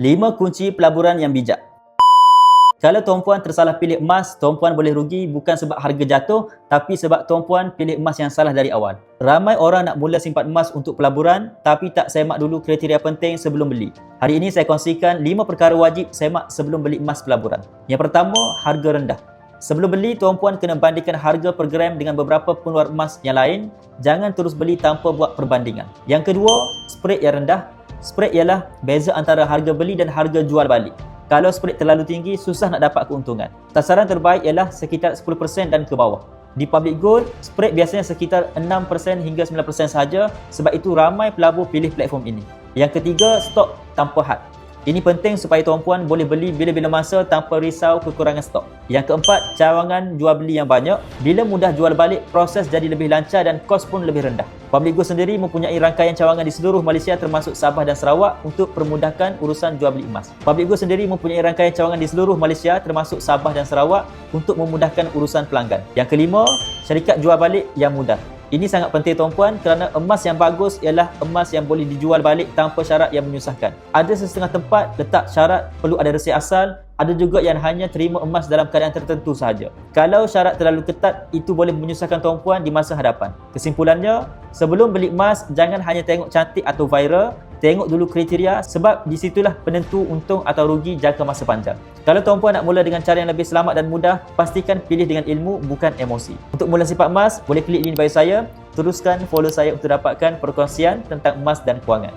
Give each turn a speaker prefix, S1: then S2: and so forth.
S1: 5 kunci pelaburan yang bijak. Kalau tuan-puan tersalah pilih emas, tuan-puan boleh rugi bukan sebab harga jatuh, tapi sebab tuan-puan pilih emas yang salah dari awal. Ramai orang nak mula simpan emas untuk pelaburan, tapi tak semak dulu kriteria penting sebelum beli. Hari ini saya kongsikan 5 perkara wajib semak sebelum beli emas pelaburan. Yang pertama, harga rendah. Sebelum beli, tuan-puan kena bandingkan harga per gram dengan beberapa peluar emas yang lain. Jangan terus beli tanpa buat perbandingan. Yang kedua, spread yang rendah. Spread ialah beza antara harga beli dan harga jual balik. Kalau spread terlalu tinggi, susah nak dapat keuntungan. Sasaran terbaik ialah sekitar 10% dan ke bawah. Di public gold, spread biasanya sekitar 6% hingga 9% sahaja, sebab itu ramai pelabur pilih platform ini. Yang ketiga, stok tanpa had. Ini penting supaya tuan-puan boleh beli bila-bila masa tanpa risau kekurangan stok. Yang keempat, cawangan jual beli yang banyak. Bila mudah jual balik, proses jadi lebih lancar dan kos pun lebih rendah. Public Gold sendiri mempunyai rangkaian cawangan di seluruh Malaysia termasuk Sabah dan Sarawak untuk permudahkan urusan jual beli emas. Public Gold sendiri mempunyai rangkaian cawangan di seluruh Malaysia termasuk Sabah dan Sarawak untuk memudahkan urusan pelanggan. Yang kelima, syarikat jual balik yang mudah. Ini sangat penting tuan-puan kerana emas yang bagus ialah emas yang boleh dijual balik tanpa syarat yang menyusahkan. Ada setengah tempat letak syarat perlu ada resit asal, ada juga yang hanya terima emas dalam keadaan tertentu sahaja. Kalau syarat terlalu ketat, itu boleh menyusahkan tuan-puan di masa hadapan. Kesimpulannya, sebelum beli emas, jangan hanya tengok cantik atau viral, tengok dulu kriteria sebab di situlah penentu untung atau rugi jangka masa panjang. Kalau tuan-puan nak mula dengan cara yang lebih selamat dan mudah, pastikan pilih dengan ilmu bukan emosi. Untuk mula simpan emas, boleh klik link bio saya, teruskan follow saya untuk dapatkan perkongsian tentang emas dan kewangan.